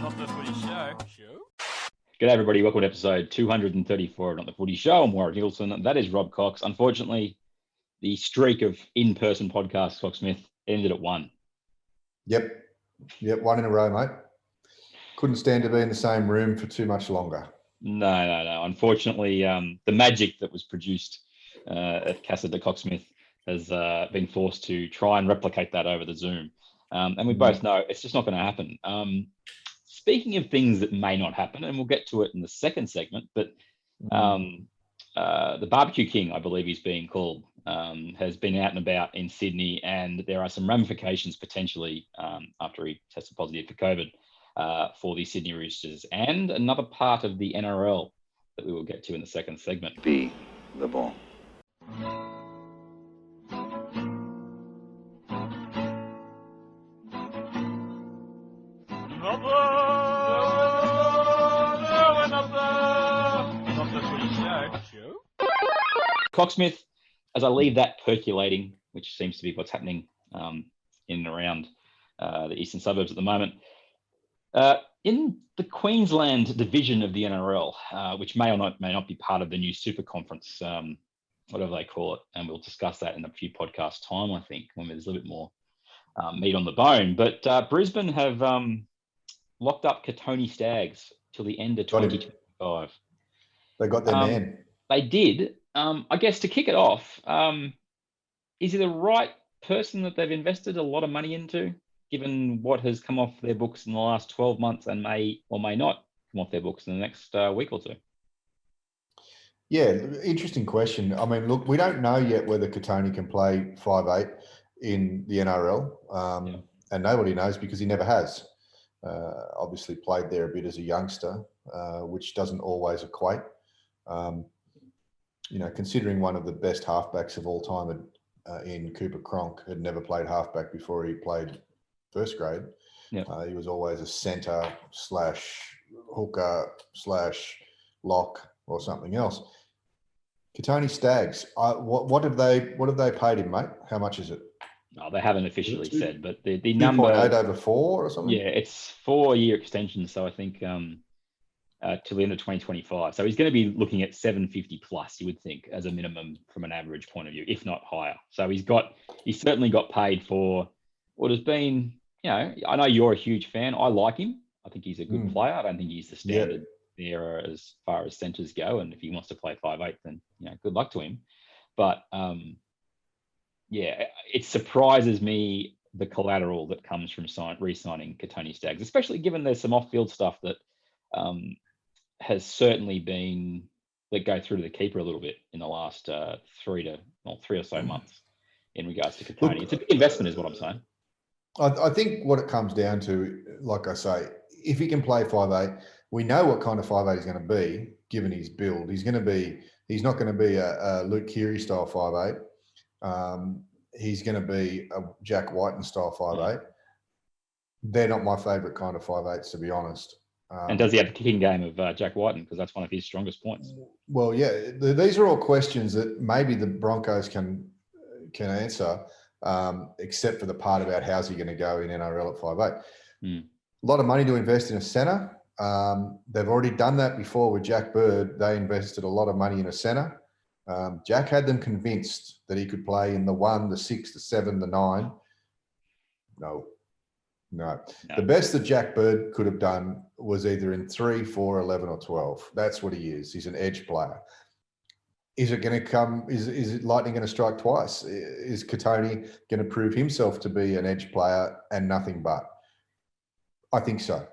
Not The Footy Show. G'day everybody, welcome to episode 234 of Not The Footy Show. I'm Warrick Nicolson. That is Robb Cox. Unfortunately, the streak of in-person podcasts, Cocksmith, ended at one. Yep, one in a row, mate. Couldn't stand to be in the same room for too much longer. No. Unfortunately, the magic that was produced at Casa de Cocksmith has been forced to try and replicate that over the Zoom. And we both know it's just not going to happen. Speaking of things that may not happen, and we'll get to it in the second segment, but the Barbecue King, I believe he's being called, has been out and about in Sydney, and there are some ramifications potentially after he tested positive for COVID for the Sydney Roosters and another part of the NRL that we will get to in the second segment. Be the ball. Cocksmith, as I leave that percolating, which seems to be what's happening in and around the eastern suburbs at the moment, in the Queensland division of the NRL, which may or may not be part of the new super conference, whatever they call it, and we'll discuss that in a few podcasts' time, I think, when there's a little bit more meat on the bone. But Brisbane have locked up Kotoni Staggs till the end of 2025. They got their man. They did. I guess to kick it off, is he the right person that they've invested a lot of money into, given what has come off their books in the last 12 months and may or may not come off their books in the next week or two? Yeah, interesting question. I mean, look, we don't know yet whether Kotoni can play 5'8" in the NRL, and nobody knows because he never has. Obviously played there a bit as a youngster, which doesn't always equate. Considering one of the best halfbacks of all time in Cooper Cronk had never played halfback before he played first grade. Yep. He was always a centre / hooker / lock or something else. Kotoni Staggs, what have they paid him, mate? How much is it? No, they haven't officially said, but the number 2.8 over 4 or something. Yeah, it's 4-year extension, so I think till the end of 2025. So he's going to be looking at 750 plus, you would think, as a minimum from an average point of view, if not higher. So he's certainly got paid for what has been, I know you're a huge fan. I like him. I think he's a good player. I don't think he's the standard there as far as centres go. And if he wants to play 5'8", then, good luck to him. But it surprises me the collateral that comes from re-signing Kotoni Staggs, especially given there's some off-field stuff that has certainly been let go through to the keeper a little bit in the last 3 or so months in regards to Kotoni. It's a big investment is what I'm saying. I think what it comes down to, like I say, if he can play 5'8", we know what kind of 5'8" he's going to be, given his build. He's not going to be a Luke Keary style 5'8". He's going to be a Jack Whiten style 5'8". They're not my favourite kind of 5'8s, to be honest. And does he have the kicking game of Jack Whiten? Because that's one of his strongest points. Well, yeah, these are all questions that maybe the Broncos can answer, except for the part about how's he going to go in NRL at 5'8". A lot of money to invest in a centre. They've already done that before with Jack Bird. They invested a lot of money in a centre. Jack had them convinced that he could play in the 1, the 6, the 7, the 9. No. The best that Jack Bird could have done was either in 3, 4, 11 or 12. That's what he is. He's an edge player. Is it going to come? Is it lightning going to strike twice? Is Kotoni going to prove himself to be an edge player and nothing but? I think so.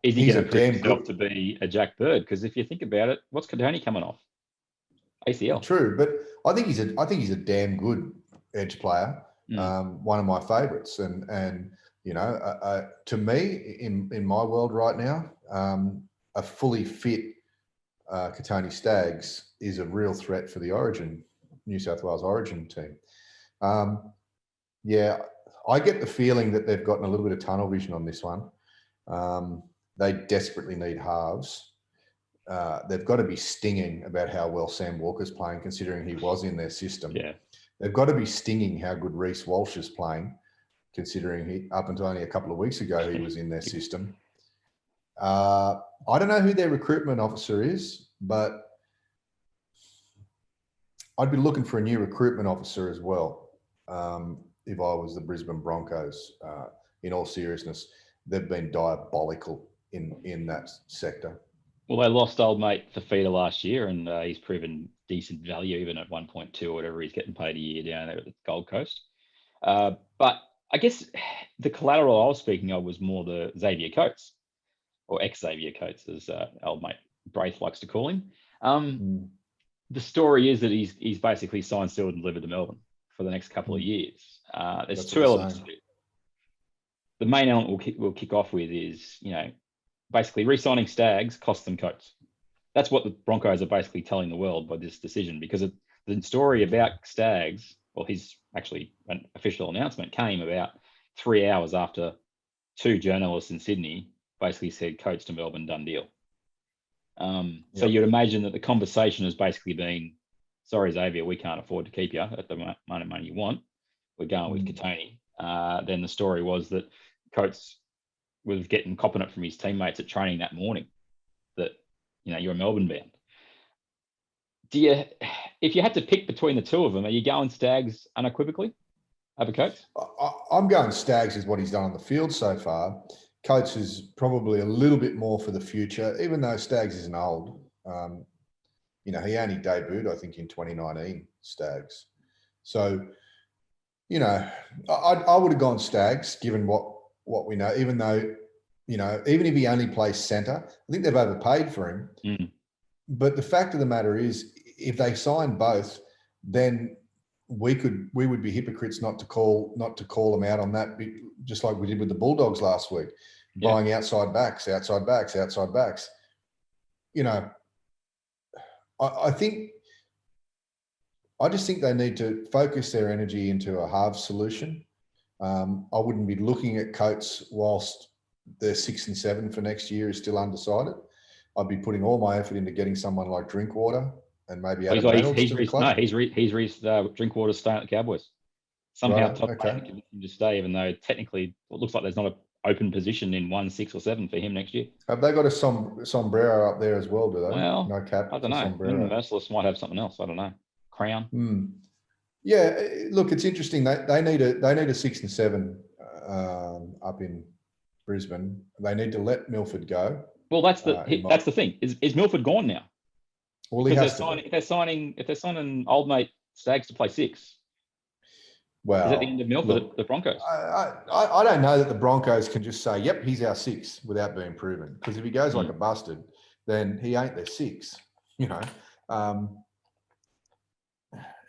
Is he going to prove himself to be a Jack Bird? Because if you think about it, what's Kotoni coming off? ACL. True, but I think he's a damn good edge player. One of my favourites, and to me, in my world right now, a fully fit Kotoni Staggs is a real threat for the New South Wales Origin team. I get the feeling that they've gotten a little bit of tunnel vision on this one. They desperately need halves. They've got to be stinging about how well Sam Walker's playing, considering he was in their system. Yeah. They've got to be stinging how good Reece Walsh is playing, considering up until only a couple of weeks ago he was in their system. I don't know who their recruitment officer is, but I'd be looking for a new recruitment officer as well. If I was the Brisbane Broncos, in all seriousness, they've been diabolical in that sector. Well, they lost old mate Fafita last year, and he's proven decent value even at 1.2 or whatever he's getting paid a year down there at the Gold Coast. But I guess the collateral I was speaking of was more the Xavier Coates, or ex-Xavier Coates, as old mate Braith likes to call him. The story is that he's basically signed, sealed, and delivered to Melbourne for the next couple of years. There's That's two elements to it. The main element we'll kick off with is, basically re-signing Staggs costs them Coates. That's what the Broncos are basically telling the world by this decision, because the story about Staggs, well, his actually an official announcement came about 3 hours after two journalists in Sydney basically said Coates to Melbourne, done deal. So you'd imagine that the conversation has basically been, sorry, Xavier, we can't afford to keep you at the amount of money you want. We're going with Kotoni. Then the story was that Coates was getting copping it from his teammates at training that morning that, you're a Melbourne bound. If you had to pick between the two of them, are you going Staggs unequivocally over Coates? I'm going Staggs is what he's done on the field so far. Coates is probably a little bit more for the future, even though Staggs isn't old. He only debuted, I think, in 2019, Staggs. So, I would have gone Staggs, given what we know, even though, even if he only plays centre, I think they've overpaid for him. But the fact of the matter is, if they sign both, then we would be hypocrites not to call them out on that, just like we did with the Bulldogs last week, buying outside backs. I just think they need to focus their energy into a halves solution. I wouldn't be looking at Coates whilst their 6 and 7 for next year is still undecided. I'd be putting all my effort into getting someone like Drinkwater and maybe Adam Reynolds to the club. No, he's reached Drinkwater's staying at the Cowboys. Somehow Todd Payne convinced him to stay, even though technically it looks like there's not an open position in 1, 6 or 7 for him next year. Have they got a sombrero up there as well, do they? Well, no cap. I don't know. Merciless might have something else. I don't know. Crown. Yeah, look, it's interesting. They need a 6 and 7 up in Brisbane. They need to let Milford go. Well, that's the thing. Is Milford gone now? Well, if they're signing old mate Staggs to play 6. Well, is at the end of Milford, the Broncos? I don't know that the Broncos can just say, "Yep, he's our 6" without being proven. Because if he goes like a bastard, then he ain't their 6.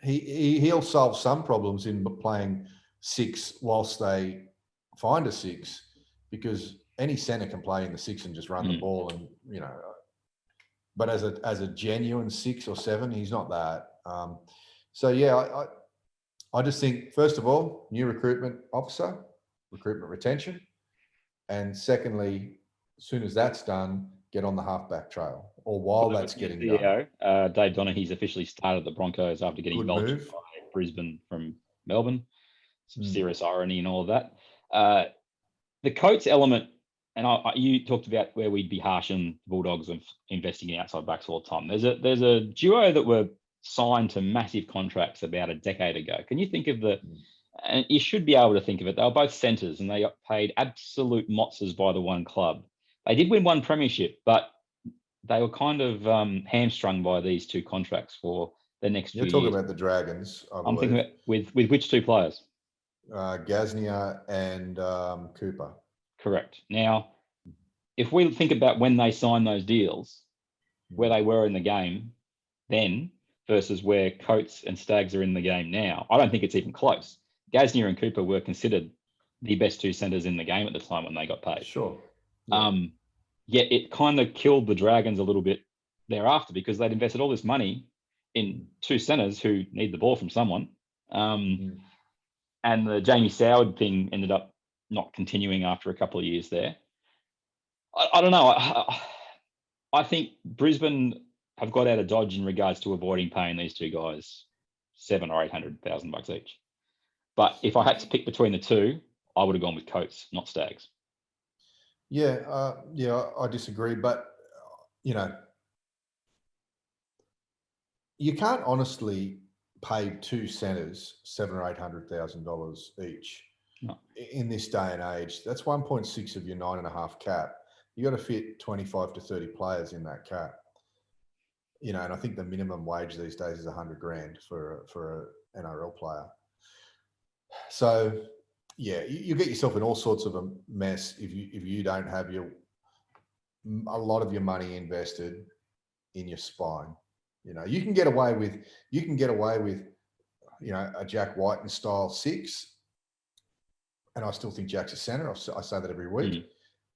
He'll solve some problems in playing 6 whilst they find a 6, because any centre can play in the 6 and just run the ball, and but as a genuine 6 or 7, he's not that. I just think, first of all, new recruitment officer, recruitment retention, and secondly, as soon as that's done, get on the halfback trail, or while that's getting done. Dave Donaghy's officially started the Broncos after getting belted by Brisbane from Melbourne. Some serious irony and all of that. The Coates element, and you talked about where we'd be harsh on Bulldogs of investing in outside backs all the time. There's a duo that were signed to massive contracts about a decade ago. Can you think of and you should be able to think of it. They were both centres and they got paid absolute motzes by the one club. They did win one premiership, but they were kind of hamstrung by these two contracts for the next few years. You're talking about the Dragons, I believe. I'm thinking about with which two players? Gaznia and Cooper. Correct. Now, if we think about when they signed those deals, where they were in the game then versus where Coates and Staggs are in the game now, I don't think it's even close. Gaznia and Cooper were considered the best 2 centres in the game at the time when they got paid. Sure. Yeah. Yet it kind of killed the Dragons a little bit thereafter, because they'd invested all this money in 2 centres who need the ball from someone. And the Jamie Soward thing ended up not continuing after a couple of years there. I don't know. I think Brisbane have got out of dodge in regards to avoiding paying these two guys $700,000 or $800,000 each. But if I had to pick between the two, I would have gone with Coates, not Staggs. I disagree, but you know, you can't honestly pay two centres $700,000 or $800,000 each in this day and age. That's 1.6 of your 9.5 cap. You got to fit 25 to 30 players in that cap. You know, and I think the minimum wage these days is $100,000 for an NRL player. So, yeah, you get yourself in all sorts of a mess if you don't have a lot of your money invested in your spine. You know, you can get away with you know, a Jack Whiten style 6, and I still think Jack's a centre. I say that every week,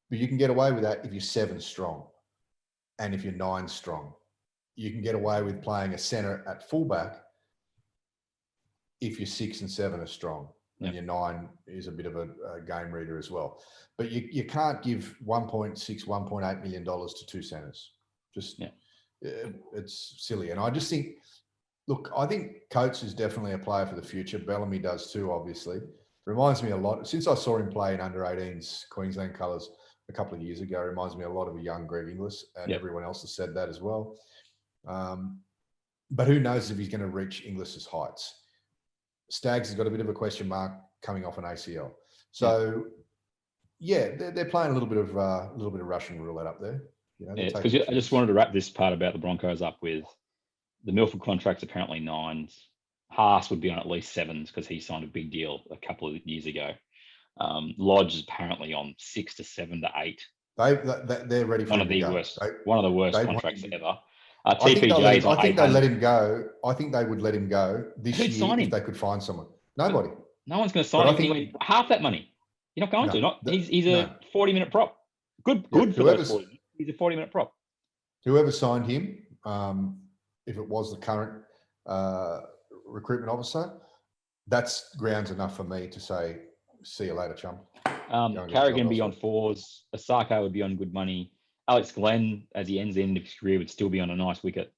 but you can get away with that if you're 7 strong, and if you're 9 strong. You can get away with playing a centre at fullback if you're 6 and 7 are strong, and your 9 is a bit of a game reader as well. But you can't give $1.6, $1.8 million to 2 centres. It's silly. And I just think, look, I think Coates is definitely a player for the future. Bellamy does too, obviously. Reminds me a lot, since I saw him play in under-18s Queensland colours a couple of years ago, reminds me a lot of a young Greg Inglis, and everyone else has said that as well. But who knows if he's going to reach Inglis's heights. Staggs has got a bit of a question mark coming off an ACL. So, they're playing a little bit of Russian roulette up there. You know, because I just wanted to wrap this part about the Broncos up with the Milford contract's apparently 9s. Haas would be on at least 7s because he signed a big deal a couple of years ago. Lodge is apparently on 6 to 7 to 8. They're ready for one of the worst contracts ever. TPJ's I think they let him go. I think they would let him go this year if they could find someone. Nobody. No one's going to sign him anyway. Half that money. You're not going to. He's a 40-minute prop. Good for those 40 minutes. He's a 40-minute prop. Whoever signed him, if it was the current recruitment officer, that's grounds enough for me to say, see you later, chum. Carrigan would be on 4s. Asako would be on good money. Alex Glenn, as he ends the end of his career, would still be on a nice wicket.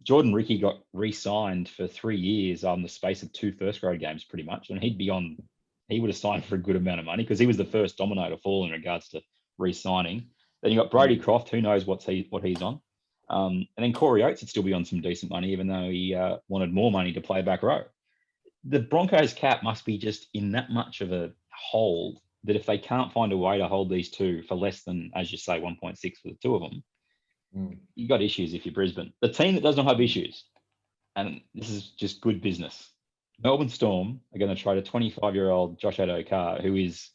Jordan Ricky got re-signed for 3 years on the space of 2 first-grade games, pretty much, and he would have signed for a good amount of money because he was the first domino to fall in regards to re-signing. Then you got Brady Croft, who knows what he's on. And then Corey Oates would still be on some decent money, even though he wanted more money to play back row. The Broncos cap must be just in that much of a hole that if they can't find a way to hold these two for less than, as you say, 1.6 for the two of them, you got issues if you're Brisbane. The team that does not have issues, and this is just good business, Melbourne Storm are going to trade a 25-year-old Josh Addo-Carr, who is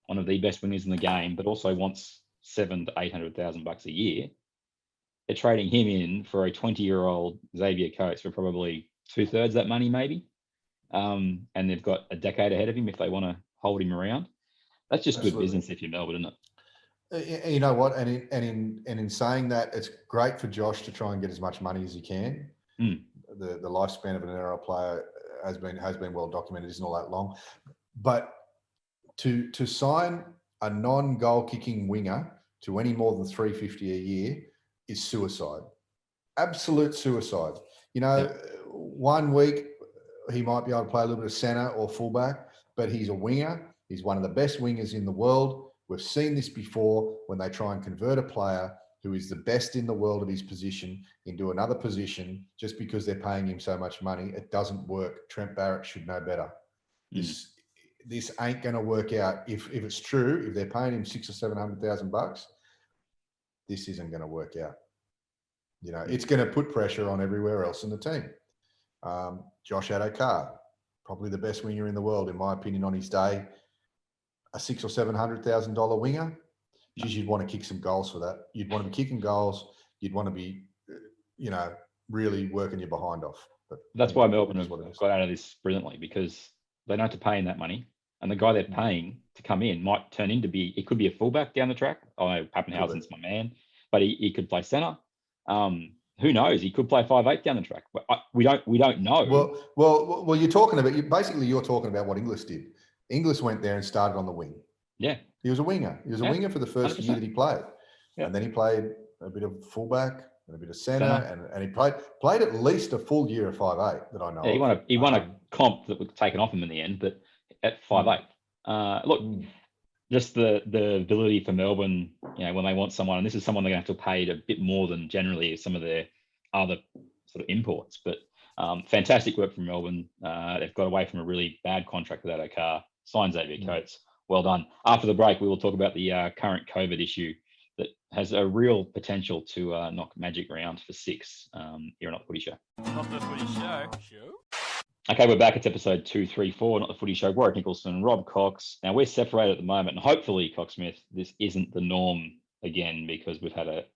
one of the best wingers in the game, but also wants $700,000 to $800,000 a year. They're trading him in for a 20-year-old Xavier Coates for probably 2/3 that money, maybe. And they've got a decade ahead of him if they want to hold him around. That's just good business if you're Melbourne, isn't it? You know what? And in saying that, it's great for Josh to try and get as much money as he can. The lifespan of an NRL player has been well documented, isn't all that long. But to sign a non-goal kicking winger to any more than $350 a year is suicide. Absolute suicide. You know, 1 week he might be able to play a little bit of centre or fullback, but he's a winger. He's one of the best wingers in the world. We've seen this before when they try and convert a player who is the best in the world of his position into another position just because they're paying him so much money. It doesn't work. Trent Barrett should know better. This ain't going to work out. If it's true, if they're paying him $600,000 or $700,000, this isn't going to work out. You know, it's going to put pressure on everywhere else in the team. Josh Addo-Carr, probably the best winger in the world, in my opinion, on his day. A $600,000 or $700,000 winger, you'd want to kick some goals for that. You'd want to be kicking goals. You'd want to be, you know, really working your behind off. But that's why Melbourne have got out of this brilliantly, because they don't have to pay him that money. And the guy they're paying to come in might turn into it could be a fullback down the track. I know Pappenhausen's my man, but he could play centre. Who knows? He could play 5'8" down the track. But we don't know. Well, you're talking about what Inglis did. Inglis went there and started on the wing. Yeah. He was a winger. He was a winger for the first 100%. Year that he played. Yeah. And then he played a bit of fullback and a bit of centre, and he played at least a full year of 5'8" that I know. Yeah, he won a comp that was taken off him in the end, but at 5'8". Look, just the ability for Melbourne, when they want someone, and this is someone they're going to have to pay a bit more than generally some of their other sort of imports. But fantastic work from Melbourne. They've got away from a really bad contract with Addo-Carr, signed Xavier Coates. Well done. After the break, we will talk about the current COVID issue that has a real potential to knock Magic round for 6 here on Not The Footy Show. Not The Footy Show. Okay, we're back. It's episode 234, Not The Footy Show. Warrick, Nicolson, Robb, Cox. Now, we're separated at the moment, and hopefully, Cocksmith, this isn't the norm again, because we've had a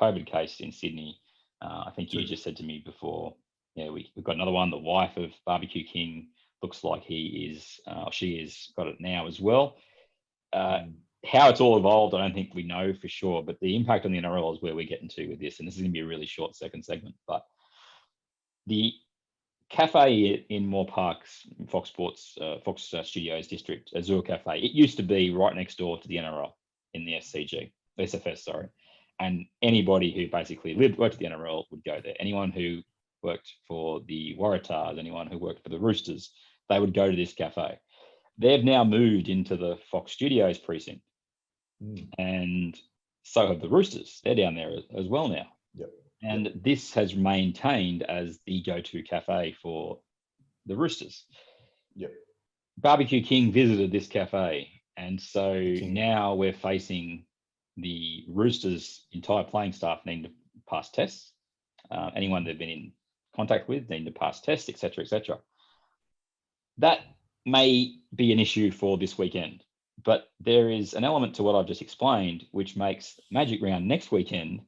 COVID case in Sydney. I think you just said to me before, we've got another one. The wife of Barbecue King looks like she is got it now as well. How it's all evolved, I don't think we know for sure, but the impact on the NRL is where we're getting to with this, and this is going to be a really short second segment. But the cafe in Moore Park's Fox Sports, Fox Studios district, Azure Cafe, it used to be right next door to the NRL in the SFS, sorry. And anybody who basically worked at the NRL would go there. Anyone who worked for the Waratahs, anyone who worked for the Roosters, they would go to this cafe. They've now moved into the Fox Studios precinct. And so have the Roosters. They're down there as well now. Yep. And this has maintained as the go-to cafe for the Roosters. Yep. Barbecue King visited this cafe. And so now we're facing the Roosters' entire playing staff needing to pass tests. Anyone they've been in contact with needing to pass tests, etc., etc. That may be an issue for this weekend. But there is an element to what I've just explained, which makes Magic Round next weekend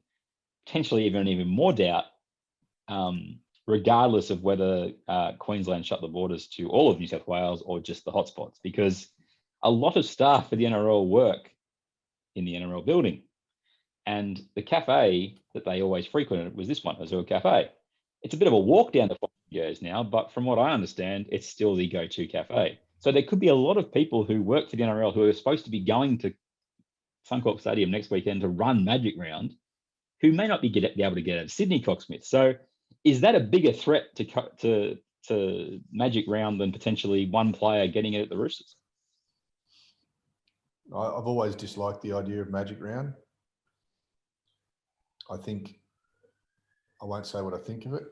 potentially even more doubt, regardless of whether Queensland shut the borders to all of New South Wales or just the hotspots, because a lot of staff for the NRL work in the NRL building. And the cafe that they always frequented was this one, Azure Cafe. It's a bit of a walk down to Fox Studios now, but from what I understand, it's still the go-to cafe. So there could be a lot of people who work for the NRL who are supposed to be going to Suncorp Stadium next weekend to run Magic Round, who may not be able to get out of Sydney, Cocksmith. So is that a bigger threat to Magic Round than potentially one player getting it at the Roosters? I've always disliked the idea of Magic Round. I won't say what I think of it.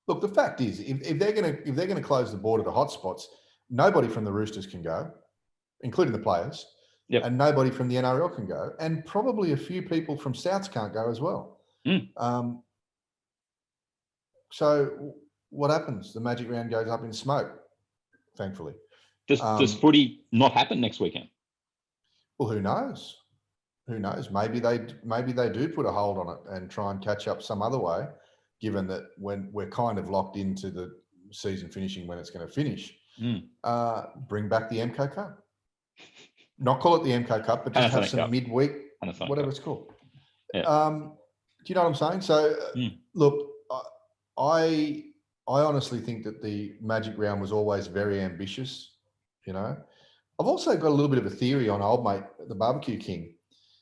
Look, the fact is, if they're going to close the border to hotspots, nobody from the Roosters can go, including the players, and nobody from the NRL can go, and probably a few people from Souths can't go as well. So what happens? The Magic Round goes up in smoke, thankfully. Does footy not happen next weekend? Well, who knows? Who knows? Maybe they do put a hold on it and try and catch up some other way, given that when we're kind of locked into the season finishing when it's going to finish. Bring back the MCO Cup. Not call it the MCO Cup, but just have some midweek, whatever it's called. Yeah. Do you know what I'm saying? So, look, I honestly think that the Magic Round was always very ambitious. I've also got a little bit of a theory on old mate, the Barbecue King.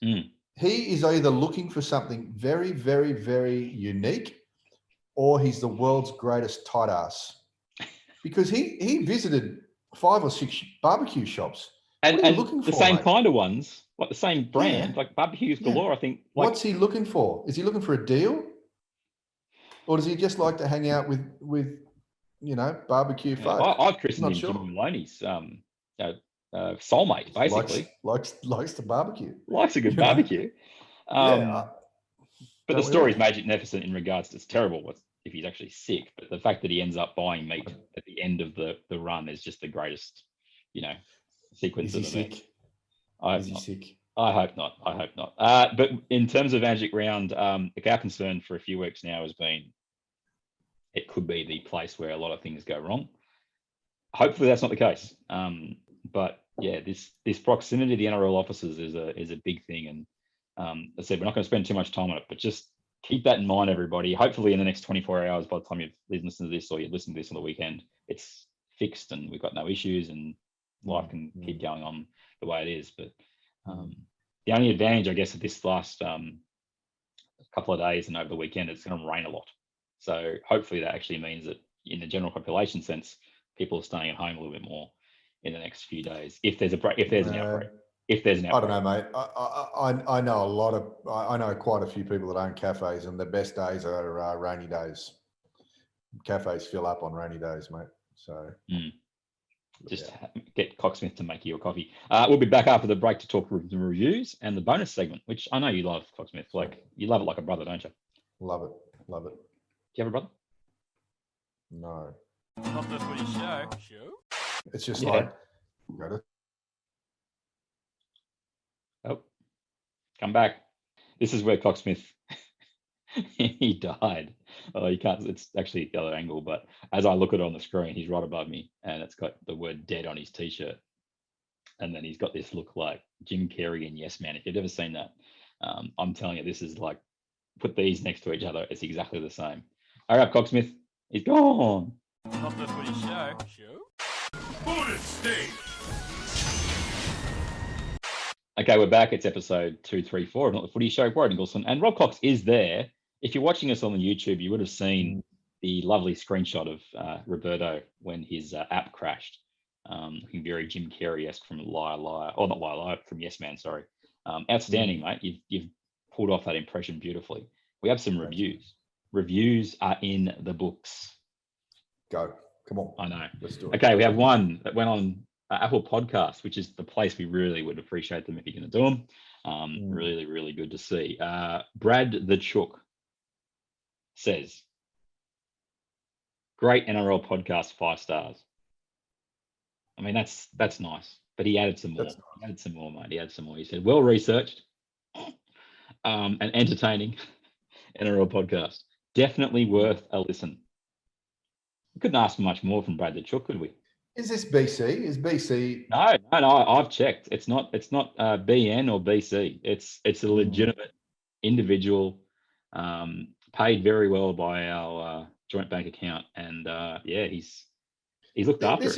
He is either looking for something very, very, very unique, or he's the world's greatest tight ass, because he visited 5 or 6 barbecue shops. And looking for, the same kind of ones, like the same brand, like barbecues galore. I think. What's he looking for? Is he looking for a deal, or does he just like to hang out with barbecue folk? I've christened him Jimmy Maloney's soulmate, basically. Likes to barbecue. Likes a good barbecue. But the story's magnificent in regards to, it's terrible if he's actually sick, but the fact that he ends up buying meat at the end of the run is just the greatest, sequence of events. Is he sick? I hope not. But in terms of Magic Round, our concern for a few weeks now has been it could be the place where a lot of things go wrong. Hopefully that's not the case. But yeah, this proximity to the NRL offices is a big thing. And as I said, we're not going to spend too much time on it, but just keep that in mind, everybody. Hopefully in the next 24 hours, by the time you've listened to this or you listen to this on the weekend, it's fixed and we've got no issues and life can keep going on the way it is. But the only advantage, I guess, of this last couple of days and over the weekend, it's going to rain a lot. So hopefully that actually means that in the general population sense, people are staying at home a little bit more. in the next few days if there's a break, if there's an outbreak. If there's an outbreak. I don't know, mate. I know I know quite a few people that own cafes, and the best days are rainy days. Cafes fill up on rainy days, mate. So just get Cocksmith to make you a coffee. We'll be back after the break to talk the reviews and the bonus segment, which I know you love, Cocksmith. Like, you love it like a brother, don't you? Love it. Love it. Do you have a brother? No. Not the footy show. It's just like, oh, come back. This is where Cocksmith, he died. Oh, you can't, it's actually the other angle, but as I look at it on the screen, he's right above me and it's got the word dead on his t-shirt. And then he's got this look like Jim Carrey in Yes Man. If you've ever seen that, I'm telling you, this is like, put these next to each other, it's exactly the same. All right, Cocksmith, he's gone. Not the footy show. Bonus stage. Okay, we're back. It's episode 234 of Not the Footy Show. Warrick Nicolson and Rob Cox is there. If you're watching us on the YouTube, you would have seen the lovely screenshot of Roberto when his app crashed, looking very Jim Carrey-esque from Liar Liar, or not Liar Liar, from Yes Man. Sorry, outstanding, mate. You've pulled off that impression beautifully. We have some reviews. Reviews are in the books. Go. Come on. I know. Let's do it. Okay, we have one that went on Apple Podcasts, which is the place we really would appreciate them if you're going to do them. Really, really good to see. Brad the Chook says, great NRL podcast, 5 stars. I mean, that's nice, but he added some more. Nice. He added some more, mate. He added some more. He said, well researched and entertaining NRL podcast. Definitely worth a listen. We couldn't ask for much more from Brad the Chook, could we? Is this BC? Is BC? No. I've checked. It's not BN or BC. It's a legitimate individual, paid very well by our joint bank account, and he's looked after.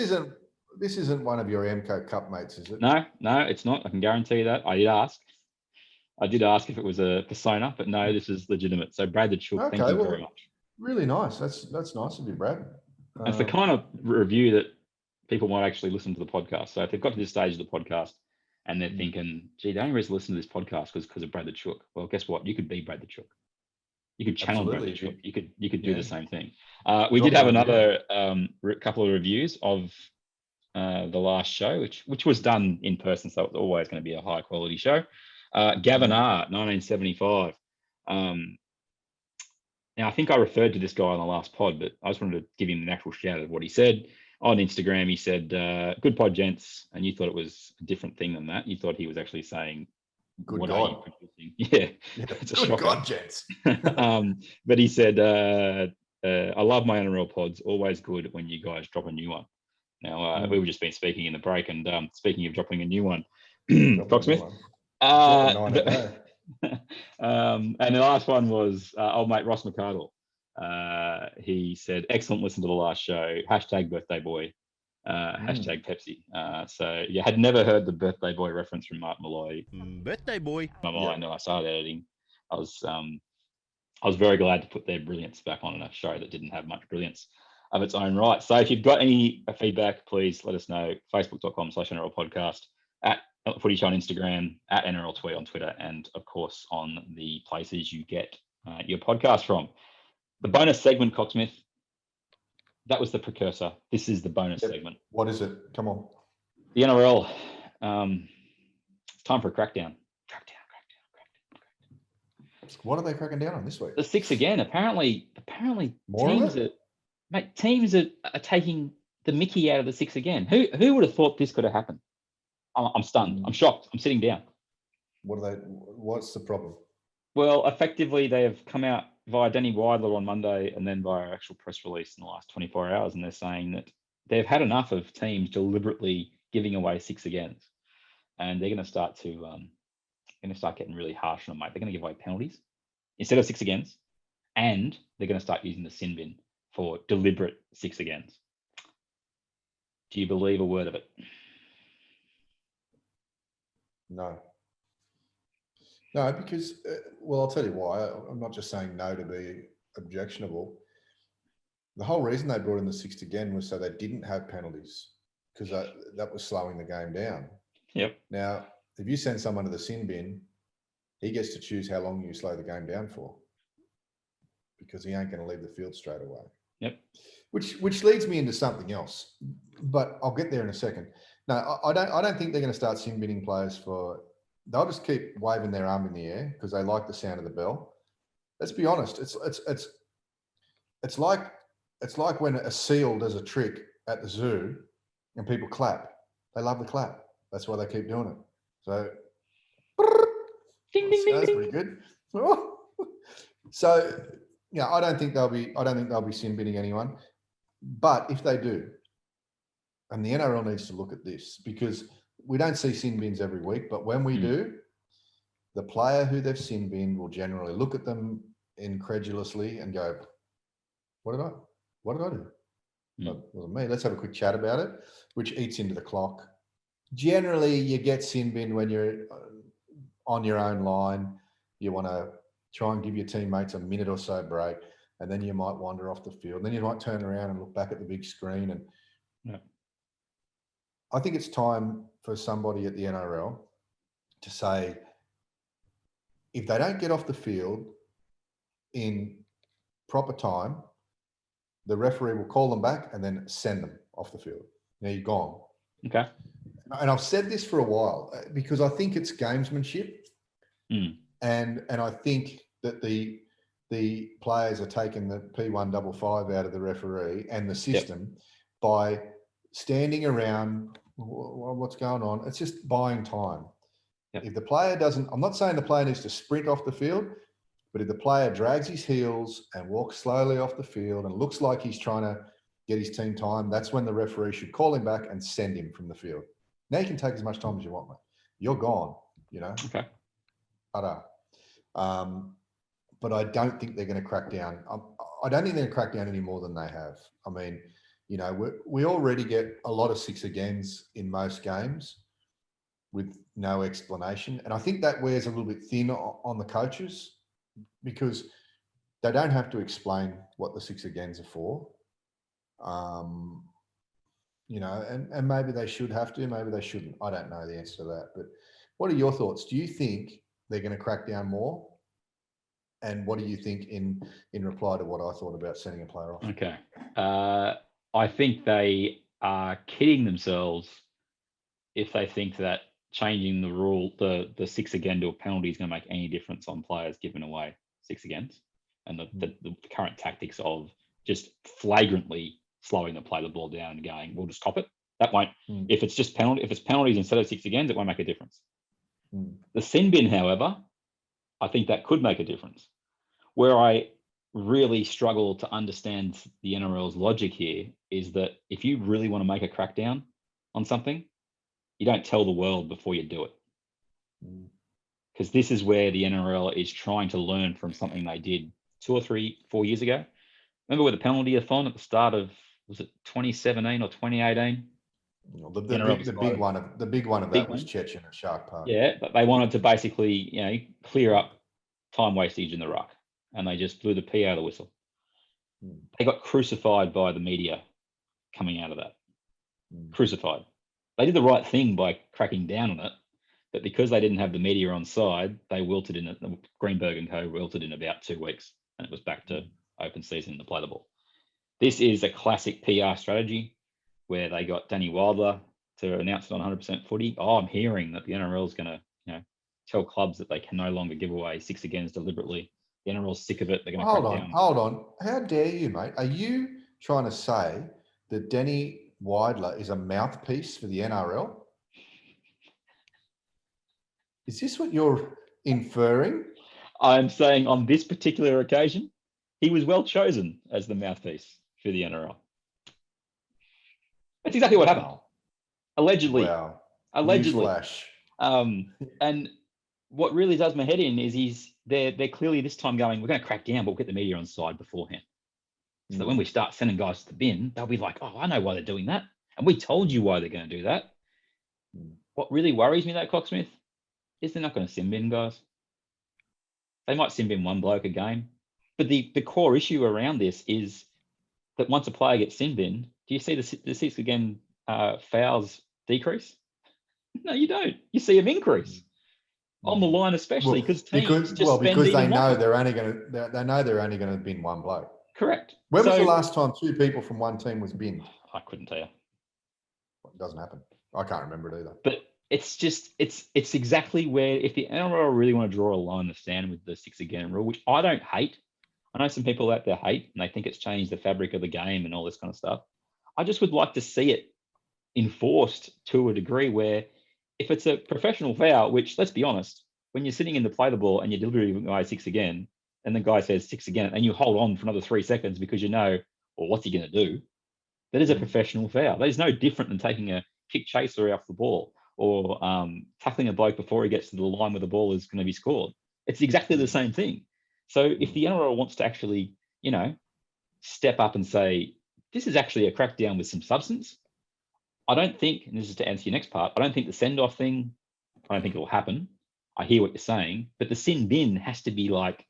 This isn't one of your MCO Cup mates, is it? No, it's not. I can guarantee you that. I did ask if it was a persona, but no, this is legitimate. So Brad the Chook, Okay, thank you very much. Really nice. That's nice of you, Brad. It's the kind of review that people might actually listen to the podcast. So if they've got to this stage of the podcast and they're thinking, gee, the only reason to listen to this podcast was because of Brad the Chook. Well, guess what? You could be Brad the Chook. You could channel Brad the Chook. You could do the same thing. We did have another couple of reviews of the last show, which was done in person, so it's always going to be a high quality show. Gavin R, 1975. Now, I think I referred to this guy on the last pod, but I just wanted to give him an actual shout out of what he said. On Instagram, he said, good pod, gents. And you thought it was a different thing than that. You thought he was actually saying, good what God. are you producing? Yeah. It's a good shocker. God, gents. But he said, I love my NRL pods. Always good when you guys drop a new one. Now, we were just been speaking in the break, and speaking of dropping a new one, Cocksmith. And the last one was old mate Ross McCardle. He said, excellent listen to the last show, hashtag birthday boy, hashtag Pepsi. So yeah, had never heard the birthday boy reference from Mark Malloy. Birthday boy. My mind, when I started editing, I was very glad to put their brilliance back on a show that didn't have much brilliance of its own right. So if you've got any feedback, please let us know. Facebook.com/NRL podcast, at Footy Show on Instagram, at NRL Tweet on Twitter, and of course on the places you get your podcast from. The bonus segment, Cocksmith, that was the precursor. This is the bonus segment. What is it? Come on. The NRL. It's time for a crackdown. Crackdown. What are they cracking down on this week? The 6 again. Apparently More teams of it? teams are taking the mickey out of the 6 again. Who would have thought this could have happened? I'm stunned. I'm shocked. I'm sitting down. What's the problem? Well, effectively, they have come out via Danny Weidler on Monday and then via actual press release in the last 24 hours, and they're saying that they've had enough of teams deliberately giving away 6 agains, and they're going to start getting really harsh on them, mate. They're going to give away penalties instead of 6 agains, and they're going to start using the sin bin for deliberate 6 agains. Do you believe a word of it? No, because, well, I'll tell you why. I'm not just saying no to be objectionable. The whole reason they brought in the 6 again was so they didn't have penalties. because that was slowing the game down. Yep. Now, if you send someone to the sin bin, he gets to choose how long you slow the game down for, because he ain't going to leave the field straight away. Yep. Which leads me into something else, but I'll get there in a second. No, I don't think they're going to start sin binning players for. They'll just keep waving their arm in the air because they like the sound of the bell. Let's be honest. It's like when a seal does a trick at the zoo and people clap. They love the clap. That's why they keep doing it. So, Ding, ding, ding, that's ding. pretty good. So, yeah, I don't think they'll be sin binning anyone. But if they do, and the NRL needs to look at this, because we don't see sin bins every week, but when we do, the player who they've sin binned will generally look at them incredulously and go, what did I do? Well, it wasn't me. Let's have a quick chat about it, which eats into the clock. Generally, you get sin binned when you're on your own line. You want to try and give your teammates a minute or so break, and then you might wander off the field. Then you might turn around and look back at the big screen. And I think it's time for somebody at the NRL to say, if they don't get off the field in proper time, the referee will call them back and then send them off the field. Now you're gone. Okay. And I've said this for a while because I think it's gamesmanship. And I think that the players are taking the P155 out of the referee and the system by standing around. What's going on? It's just buying time. If the player doesn't, I'm not saying the player needs to sprint off the field, but if the player drags his heels and walks slowly off the field and looks like he's trying to get his team time, that's when the referee should call him back and send him from the field. Now you can take as much time as you want, mate. You're gone, you know. Okay. But I don't think they're going to crack down. I don't think they're going to crack down any more than they have. I mean, you know, we already get a lot of 6 agains in most games with no explanation. And I think that wears a little bit thin on the coaches because they don't have to explain what the 6 agains are for. You know, and maybe they should have to, maybe they shouldn't. I don't know the answer to that. But what are your thoughts? Do you think they're going to crack down more? And what do you think in reply to what I thought about sending a player off? Okay. I think they are kidding themselves if they think that changing the rule, the 6 again to a penalty is going to make any difference on players giving away 6 agains. And the current tactics of just flagrantly slowing the ball down and going, we'll just cop it. That won't. If it's just if it's penalties instead of 6 agains, it won't make a difference. The sin bin, however, I think that could make a difference. Where I really struggle to understand the NRL's logic here is that if you really want to make a crackdown on something, you don't tell the world before you do it. Because this is where the NRL is trying to learn from something they did 2 or 3, 4 years ago. Remember with the penalty-a-thon at the start of, was it 2017 or 2018? The big one of that was Chechen at Shark Park. Yeah, but they wanted to basically, you know, clear up time wastage in the ruck, and they just blew the pee out of the whistle. They got crucified by the media coming out of that. Crucified. They did the right thing by cracking down on it, but because they didn't have the media on side, they wilted in it. Greenberg and co wilted in about 2 weeks, and it was back to open season to play the ball. This is a classic PR strategy where they got Danny Wilder to announce it on 100% footy. Oh, I'm hearing that the NRL is going to, you know, tell clubs that they can no longer give away 6 agains deliberately. The NRL's sick of it. They're going to crack down. Hold on. How dare you, mate? Are you trying to say that Danny Wilder is a mouthpiece for the NRL? Is this what you're inferring? I'm saying on this particular occasion, he was well chosen as the mouthpiece for the NRL. That's exactly what happened. Allegedly. Wow. Allegedly. Newsflash. And what really does my head in is they're clearly this time going, we're going to crack down, but we'll get the media on side beforehand. So that when we start sending guys to the bin, they'll be like, oh, I know why they're doing that. And we told you why they're going to do that. What really worries me, that Cocksmith, is they're not going to sin bin guys. They might sin bin one bloke a game. But the core issue around this is that once a player gets sin bin, do you see the 6 again fouls decrease? No, you don't. You see them increase on the line, especially because teams because they know more. they're only going to bin one bloke. Correct. When was the last time 2 people from one team was binned? I couldn't tell you. It doesn't happen. I can't remember it either. But it's exactly where, if the NRL really want to draw a line in the sand with the 6 again rule, which I don't hate. I know some people out there hate, and they think it's changed the fabric of the game and all this kind of stuff. I just would like to see it enforced to a degree where, if it's a professional foul, which, let's be honest, when you're sitting in the play the ball and you're delivering the guy 6 again, and the guy says 6 again, and you hold on for another 3 seconds because you know, well, what's he going to do? That is a professional foul. That is no different than taking a kick chaser off the ball or tackling a bloke before he gets to the line where the ball is going to be scored. It's exactly the same thing. So if the NRL wants to actually, step up and say, this is actually a crackdown with some substance, I don't think, and this is to answer your next part, I don't think the send-off thing, I don't think it will happen. I hear what you're saying, but the sin bin has to be like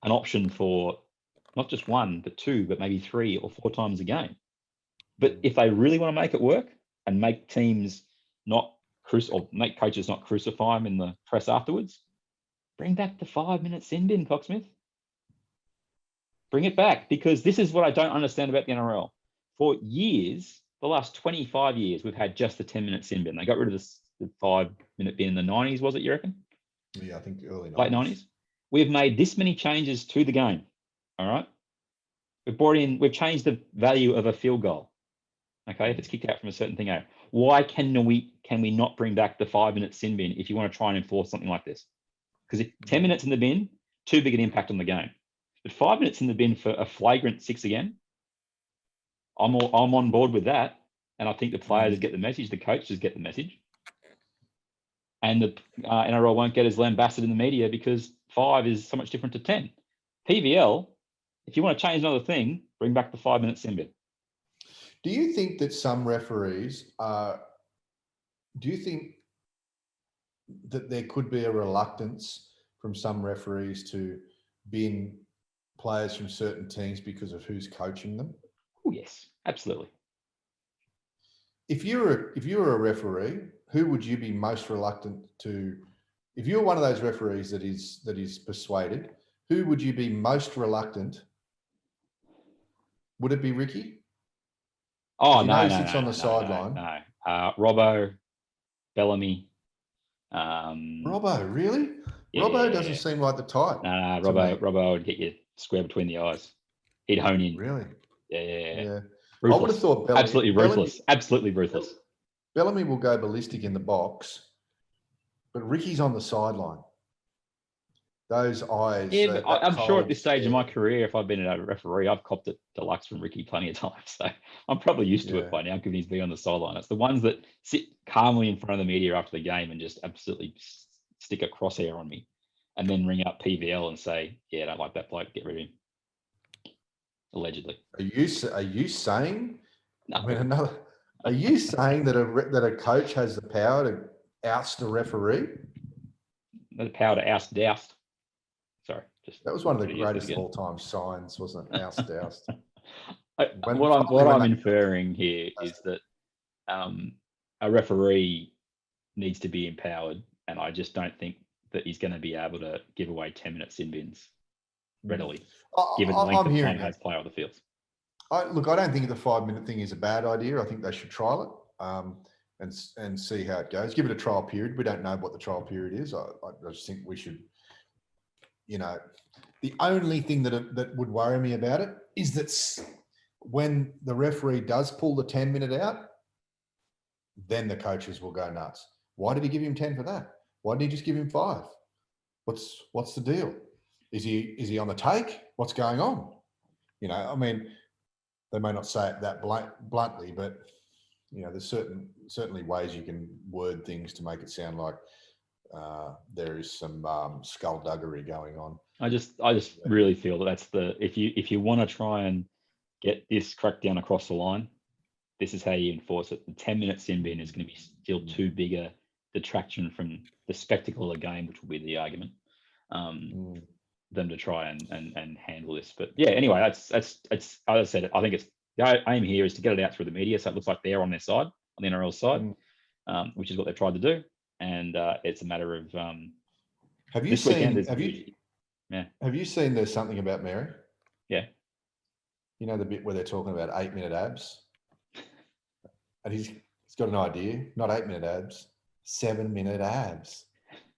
an option for not just 1, but 2, but maybe 3 or 4 times a game. But if they really want to make it work and make teams or make coaches not crucify them in the press afterwards, bring back the 5-minute sin bin, Cocksmith. Bring it back, because this is what I don't understand about the NRL. For years, the last 25 years, we've had just the 10-minute sin bin. They got rid of the 5-minute bin in the 90s, was it, you reckon? Yeah, I think early 90s. Late 90s. We've made this many changes to the game, all right? We've changed the value of a field goal, okay, if it's kicked out from a certain thing out. Why can we not bring back the 5-minute sin bin if you want to try and enforce something like this? Because if 10 minutes in the bin, too big an impact on the game. But 5 minutes in the bin for a flagrant 6 again, I'm on board with that. And I think the players get the message, the coaches get the message. And the NRL won't get as lambasted in the media because 5 is so much different to 10. PVL, if you want to change another thing, bring back the 5-minute sin bin. Do you think that some referees do you think that there could be a reluctance from some referees to bin players from certain teams because of who's coaching them? Oh, yes, absolutely. If you were a referee, who would you be most reluctant to? If you were one of those referees that is persuaded, who would you be most reluctant? Would it be Ricky? Oh, he no, sits on the sideline. No. Robbo, Bellamy. Robbo, really? Yeah, Robbo doesn't seem like the type. No, Robbo would get you square between the eyes. He'd hone in. Really? Yeah. I would have thought Bellamy. Absolutely ruthless. Absolutely ruthless. Bellamy will go ballistic in the box, but Ricky's on the sideline. Those eyes. Yeah, but I'm sure at this stage in my career, if I've been a referee, I've copped it deluxe from Ricky plenty of times. So I'm probably used to it by now, given he's been on the sideline. It's the ones that sit calmly in front of the media after the game and just absolutely stick a crosshair on me, and then ring up PVL and say, "Yeah, I don't like that bloke. Get rid of him." Allegedly. Are you saying? No. I mean, are you saying that a coach has the power to oust a referee? The power to oust. Sorry, that was one of the greatest of all time signs, wasn't it? Oust. What I'm inferring here is that a referee needs to be empowered, and I just don't think that he's going to be able to give away 10-minute sin bins readily, given the length of time has play on the field. I don't think the 5-minute thing is a bad idea. I think they should trial it and see how it goes. Give it a trial period. We don't know what the trial period is. I just think we should. The only thing that would worry me about it is that when the referee does pull the 10-minute out, then the coaches will go nuts. Why did he give him 10 for that? Why didn't he just give him 5? What's the deal? Is he on the take? What's going on? I mean, they may not say it that bluntly, but there's certainly ways you can word things to make it sound like there is some skullduggery going on. I just really feel that that's if you want to try and get this crackdown across the line, this is how you enforce it. The 10-minute sin bin is going to be still too big a detraction from the spectacle of the game, which will be the argument. Them to try and handle this. But yeah, anyway, that's as I said, I think it's the aim here is to get it out through the media, so it looks like they're on their side, on the NRL side, which is what they've tried to do. And it's a matter of have you this seen? weekend. Have you seen? There's something about Mary. Yeah. You know the bit where they're talking about 8-minute abs, and he's got an idea. Not 8-minute abs, 7-minute abs.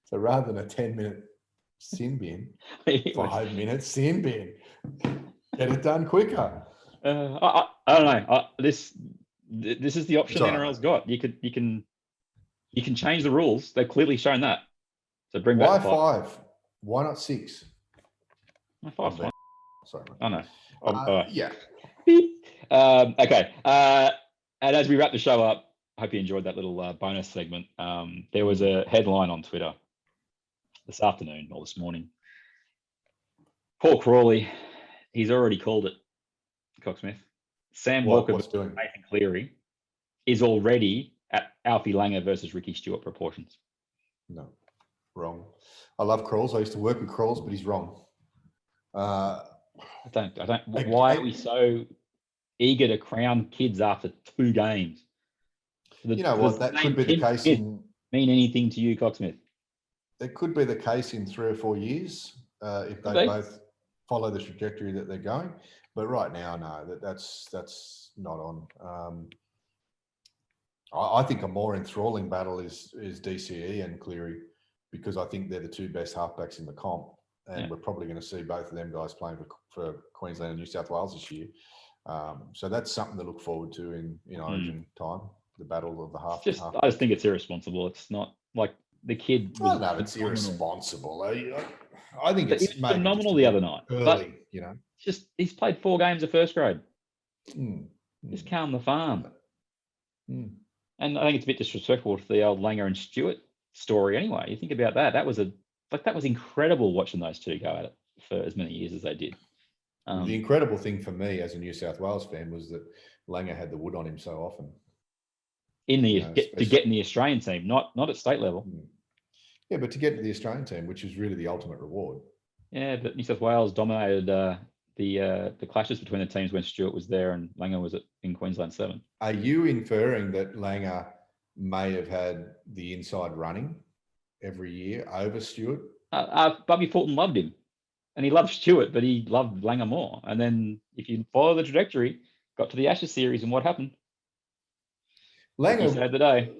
So rather than a 10-minute sin bin, 5-minute sin bin. Get it done quicker. I don't know. This is the option the NRL's got. You can change the rules. They've clearly shown that. So bring back 5. Why not 6? 5's fine. Sorry. I know. Yeah. Beep. Okay. And as we wrap the show up, I hope you enjoyed that little bonus segment. There was a headline on Twitter this afternoon or this morning. Paul Crawley, he's already called it, Cocksmith. Sam Walker versus Nathan Cleary is already at Alfie Langer versus Ricky Stewart proportions. No, wrong. I love Crawls. I used to work with Crawls, but he's wrong. I don't. Why are we so eager to crown kids after 2 games? You know what? That could be the case in. Mean anything to you, Cocksmith? It could be the case in 3 or 4 years if they both follow the trajectory that they're going. But right now, no, that's not on. I think a more enthralling battle is DCE and Cleary, because I think they're the 2 best halfbacks in the comp, and we're probably going to see both of them guys playing for Queensland and New South Wales this year. So that's something to look forward to in Origin time, the battle of the half. I just think it's irresponsible. It's not like the kid. No, it's irresponsible. I think it's phenomenal the other night. Early, but just he's played 4 games of first grade. Just calm the farm. And I think it's a bit disrespectful to the old Langer and Stewart story. Anyway, you think about that. That was incredible watching those 2 go at it for as many years as they did. The incredible thing for me as a New South Wales fan was that Langer had the wood on him so often. To get in the Australian team, not at state level. Yeah, but to get to the Australian team, which is really the ultimate reward. Yeah, but New South Wales dominated the clashes between the teams when Stewart was there and Langer was in Queensland 7. Are you inferring that Langer may have had the inside running every year over Stewart? Bobby Fulton loved him, and he loved Stewart, but he loved Langer more. And then if you follow the trajectory, got to the Ashes series, and what happened? Langer saved the day.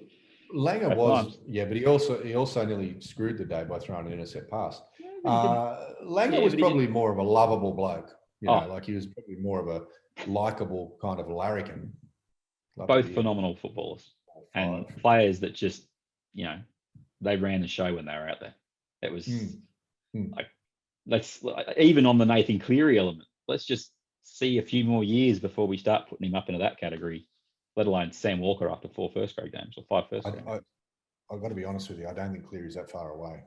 Langer was, but he also nearly screwed the day by throwing an intercept pass. Langer was probably more of a lovable bloke. Like he was probably more of a likable kind of larrikin. Both phenomenal footballers and players that just, they ran the show when they were out there. It was let's even on the Nathan Cleary element, let's just see a few more years before we start putting him up into that category, let alone Sam Walker after 4 first grade games or 5 first grade games. I've got to be honest with you. I don't think Cleary's that far away.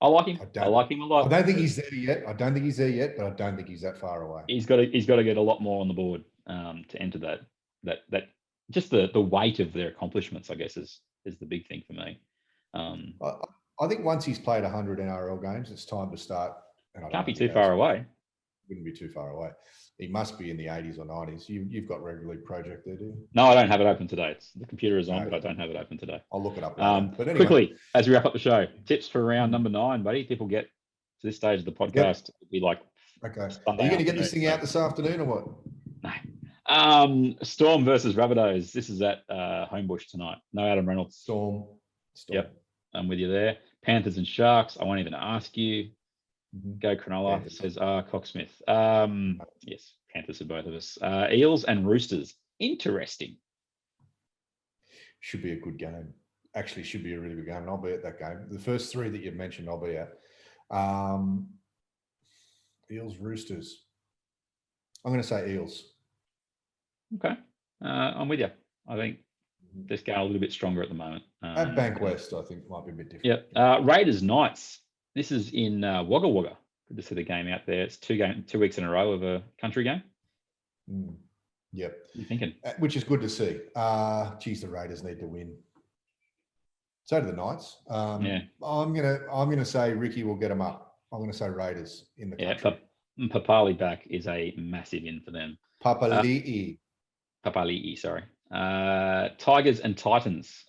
I like him. I like him a lot. I don't think he's there yet. But I don't think he's that far away. He's got to get a lot more on the board to enter that just the weight of their accomplishments, I guess, is the big thing for me. I think once he's played 100 NRL games, it's time to start. Can't be too far away. Wouldn't be too far away. He must be in the 80s or 90s. You've got Rugby League Project there, do you? No, I don't have it open today. The computer is on, but I don't have it open today. I'll look it up. But anyway. Quickly, as we wrap up the show, tips for round number 9, buddy. People get to this stage of the podcast. It'll be like, okay. Are you going to get this thing out this afternoon or what? No. Storm versus Rabbitohs. This is at Homebush tonight. No Adam Reynolds. Storm. Yep, I'm with you there. Panthers and Sharks. I won't even ask you. Go Cronulla, says Cocksmith. Yes, Panthers for both of us. Eels and Roosters. Interesting. Should be a good game. Actually, should be a really good game, and I'll be at that game. The first 3 that you've mentioned, I'll be at. Eels, Roosters. I'm going to say Eels. Okay. I'm with you. I think this game a little bit stronger at the moment. At Bankwest, I think might be a bit different. Yeah. Raiders, Knights. This is in Wagga Wagga. Good to see the game out there. It's 2 weeks in a row of a country game. Yep. What are you thinking? Which is good to see. Geez, the Raiders need to win. So do the Knights. I'm gonna say Ricky will get them up. I'm gonna say Raiders in the country. Papali back is a massive in for them. Papali'i. Papali'i, sorry. Tigers and Titans.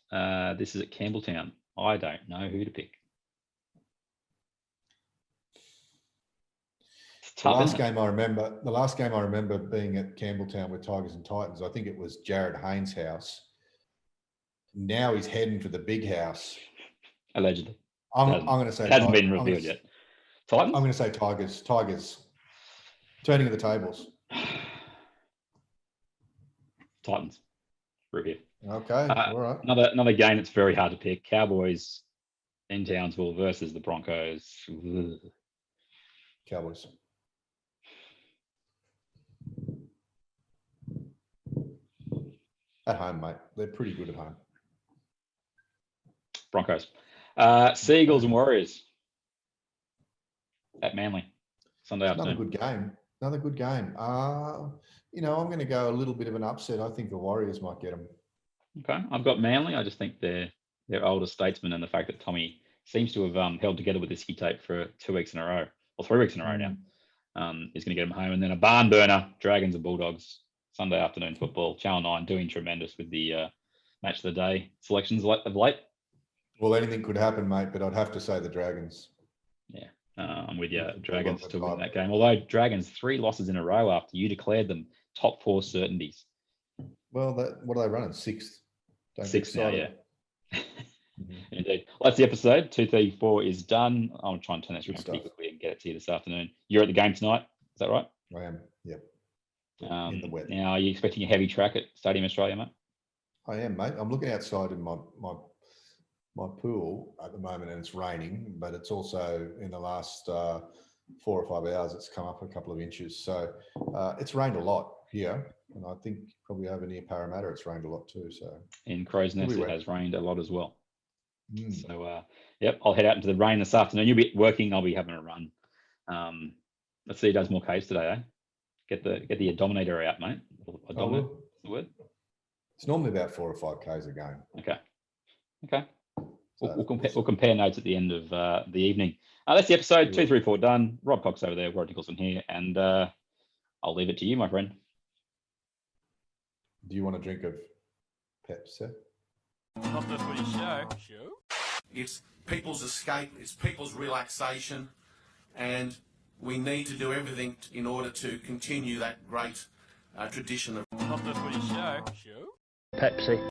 This is at Campbelltown. I don't know who to pick. It's The tough, last isn't it? game I remember being at Campbelltown with Tigers and Titans. I think it was Jared Haynes' house. Now he's heading for the big house. Allegedly. I'm going to say It hasn't been revealed yet. Titans? I'm going to say Tigers. Tigers. Turning of the tables. Titans. Review. Okay. All right. Another game that's very hard to pick. Cowboys in Townsville versus the Broncos. Ugh. Cowboys. At home, mate. They're pretty good at home. Broncos. Seagulls and Warriors at Manly. Sunday afternoon. Another good game. I'm going to go a little bit of an upset. I think the Warriors might get them. Okay. I've got Manly. I just think they're older statesmen, and the fact that Tommy seems to have held together with this ski tape for 2 weeks in a row, or 3 weeks in a row now, is going to get them home. And then a barn burner, Dragons and Bulldogs, Sunday afternoon football. Channel 9 doing tremendous with the match of the day selections of late. Well, anything could happen, mate, but I'd have to say the Dragons. Yeah, I'm with you. Dragons to win that game. Although Dragons 3 losses in a row after you declared them top 4 certainties. Well, what are they running? Sixth. Sixth now, yeah. Indeed. Well, that's the episode. 234 is done. I'll try and turn this around pretty quickly and get it to you this afternoon. You're at the game tonight. Is that right? I am. Yep. In the wet. Now, are you expecting a heavy track at Stadium Australia, mate? I am, mate. I'm looking outside in my pool at the moment, and it's raining, but it's also in the last 4 or 5 hours, it's come up a couple of inches. So it's rained a lot here, and I think probably over near Parramatta, it's rained a lot too. So in Crow's Nest, it has rained a lot as well. So, yep, I'll head out into the rain this afternoon. You'll be working. I'll be having a run. Let's see who does more Ks today, eh? Get the Dominator out, mate. Odometer, what's the word? It's normally about 4 or 5 Ks a game. Okay. So we'll compare notes at the end of the evening. That's the episode. 234 done. Rob Cox over there, Warrick Nicolson here, and I'll leave it to you, my friend. Do you want a drink of Pepsi? Not the Footy Show. It's people's escape, it's people's relaxation, and we need to do everything in order to continue that great tradition of Not the Footy Show. Pepsi.